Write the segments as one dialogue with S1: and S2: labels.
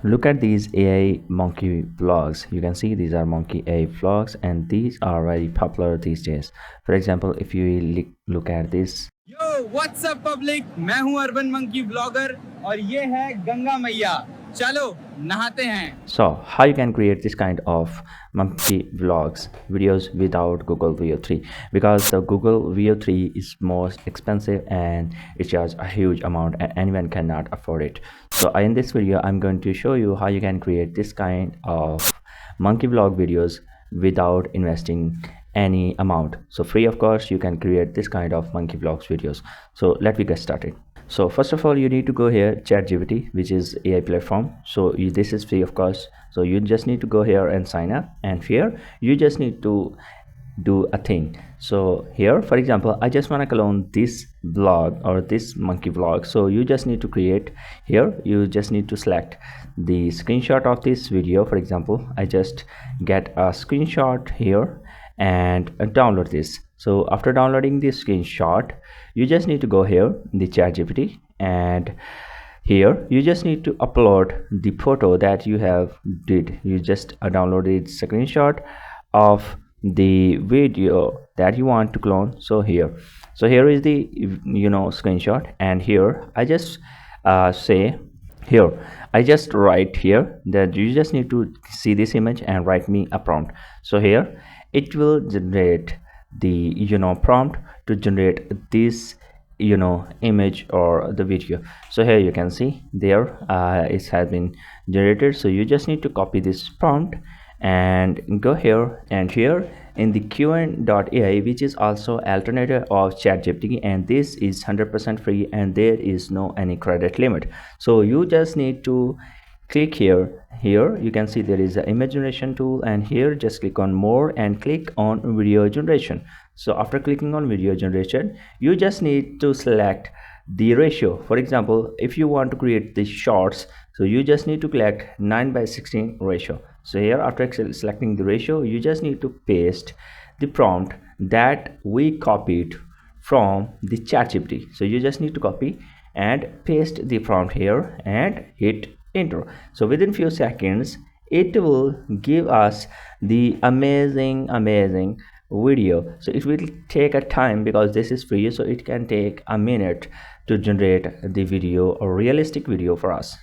S1: Look at these AI monkey vlogs. You can see these are monkey AI vlogs, and these are very popular these days. For example, if you look at this.
S2: Yo, what's up public? मैं हूँ urban monkey blogger और ये है गंगा मैया. चलो नहाते हैं.
S1: So how you can create this kind of monkey vlogs videos without Google VEO3, because the Google VEO3 is most expensive and it charges a huge amount and anyone cannot afford it. So in this video I'm going to show you how you can create this kind of monkey vlog videos without investing any amount. So free of course you can create this kind of monkey vlogs videos. So let me get started. So first of all, you need to go here ChatGPT, which is AI platform. So this is free of course. So you just need to go here and sign up, and here you just need to do a thing. So here, for example, I just want to clone this vlog or this monkey vlog. So you just need to create here, you just need to select the screenshot of this video. For example, I just get a screenshot here and download this. So after downloading this screenshot, you just need to go here in the ChatGPT, and here you just need to upload the photo that you have did. You just downloaded screenshot of the video that you want to clone. So here is the screenshot, and here I just say here I just write here that you just need to see this image and write me a prompt. So here it will generate the prompt to generate this image or the video. So here you can see there it has been generated. So you just need to copy this prompt and go here, and here in the qn.ai, which is also alternative of ChatGPT, and this is 100% free and there is no any credit limit. So you just need to click here you can see there is an image generation tool, and here just click on more and click on video generation. So after clicking on video generation, you just need to select the ratio. For example, if you want to create the shorts, so you just need to select 9:16 ratio. So here after selecting the ratio, you just need to paste the prompt that we copied from the ChatGPT. So you just need to copy and paste the prompt here and hit enter. So within few seconds it will give us the amazing video. So it will take a time because this is free, so it can take a minute to generate the video or realistic video for us.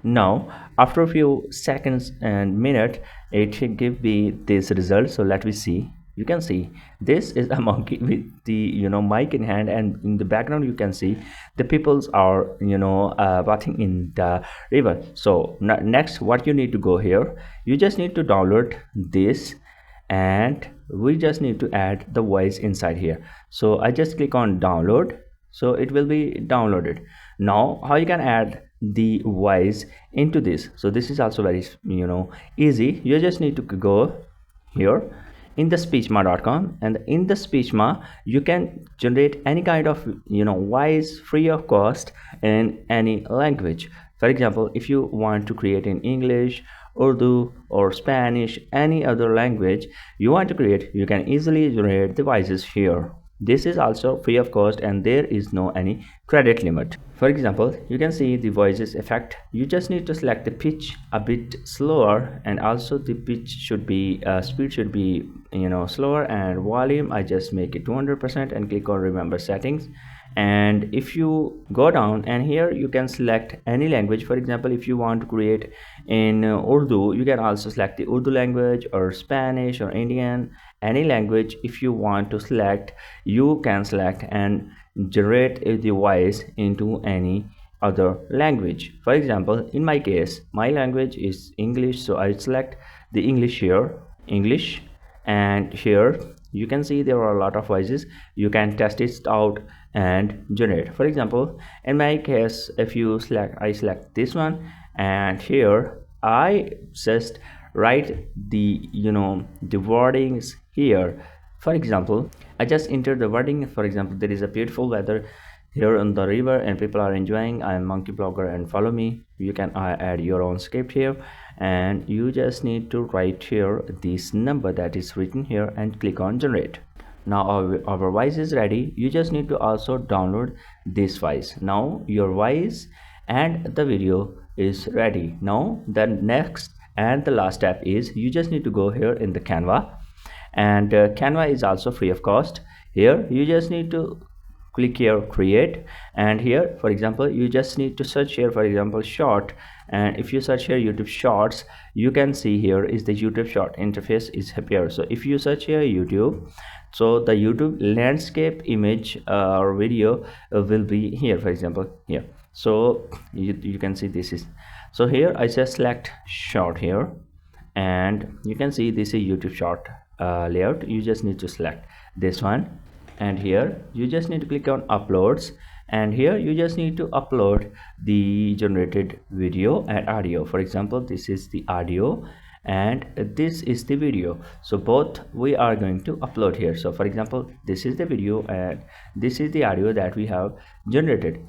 S1: Now after a few seconds and minute, it should give me this result. So let me see. You can see this is a monkey with the mic in hand, and in the background you can see the peoples are bathing in the river. So next what you need to go here, you just need to download this, and we just need to add the voice inside here. So I just click on download, so it will be downloaded. Now how you can add the voice into this? So this is also very easy. You just need to go here in the speechma.com, and in the speechma you can generate any kind of voice free of cost in any language. For example, if you want to create in English, Urdu or Spanish, any other language you want to create, you can easily generate the voices here. This is also free of cost and there is no any credit limit. For example, you can see the voices effect. You just need to select the pitch a bit slower, and also the pitch should be speed should be slower, and volume I just make it 200% and click on remember settings. And if you go down, and here you can select any language. For example, if you want to create in Urdu, you can also select the Urdu language or Spanish or Indian, any language. If you want to select, you can select and generate the voice into any other language. For example, in my case my language is English, so I select the English here, English, and here you can see there are a lot of voices. You can test it out and generate. For example, in my case, if you select, I select this one, and here I just write the the wordings here. For example, I just enter the wording. For example, there is a beautiful weather here on the river and people are enjoying. I am monkey blogger and follow me. You can add your own script here, and you just need to write here this number that is written here and click on generate. Now our voice is ready. You just need to also download this voice. Now your voice and the video is ready. Now the next and the last step is you just need to go here in the Canva, and Canva is also free of cost. Here you just need to click here create, and here for example you just need to search here for example short, and if you search here YouTube shorts, you can see here is the YouTube short interface is here. So if you search here YouTube, so the YouTube landscape image or video will be here for example here. So you can see this is, so here I just select short here, and you can see this is YouTube short layout. You just need to select this one, and here you just need to click on uploads, and here you just need to upload the generated video and audio. For example, this is the audio and this is the video, so both we are going to upload here. So for example, this is the video and this is the audio that we have generated.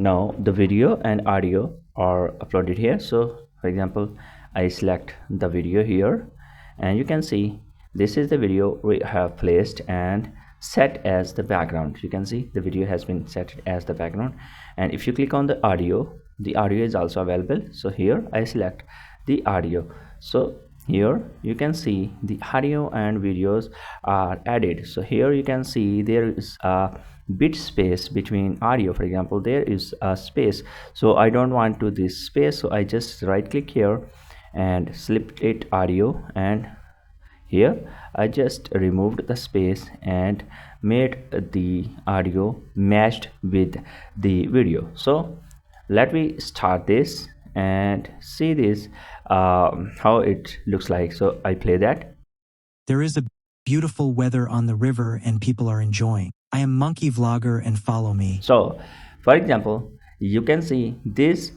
S1: Now the video and audio are uploaded here. So for example, I select the video here, and you can see this is the video we have placed and set as the background. You can see the video has been set as the background, and if you click on the audio is also available. So here I select the audio. So here you can see the audio and videos are added. So here you can see there is a bit space between audio. For example, there is a space, so I don't want to this space, so I just right click here and select it audio, and here I just removed the space and made the audio matched with the video. So let me start this and see this how it looks like. So I play that.
S3: There is a beautiful weather on the river and people are enjoying. I am Monkey Vlogger and follow me.
S1: So for example, you can see this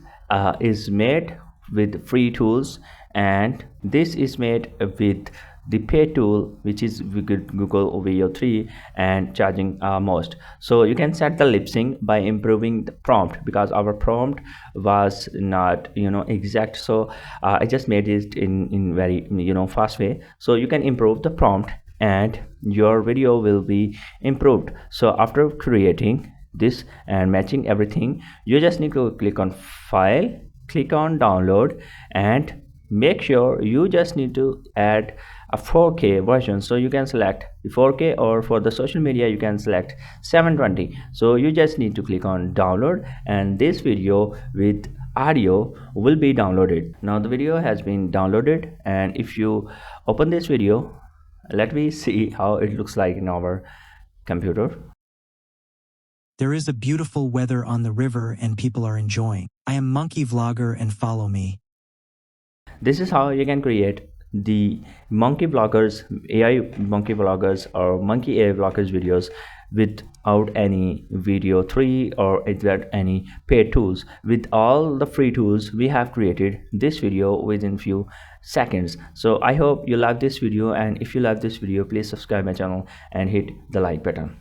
S1: is made with free tools, and this is made with the paid tool, which is Google VEO3 and charging most. So you can set the lip sync by improving the prompt, because our prompt was not exact. So I just made it in very fast way. So you can improve the prompt and your video will be improved. So after creating this and matching everything, you just need to click on file, click on download, and make sure you just need to add a 4K version. So you can select the 4K, or for the social media you can select 720. So you just need to click on download, and this video with audio will be downloaded. Now the video has been downloaded, and if you open this video, let me see how it looks like in our computer.
S3: There is a beautiful weather on the river and people are enjoying. I am Monkey Vlogger and follow me.
S1: This is how you can create the monkey vloggers, AI monkey vloggers or monkey AI vloggers videos without any video 3 or without any paid tools. With all the free tools, we have created this video within few seconds. So I hope you love this video, and if you love this video, please subscribe my channel and hit the like button.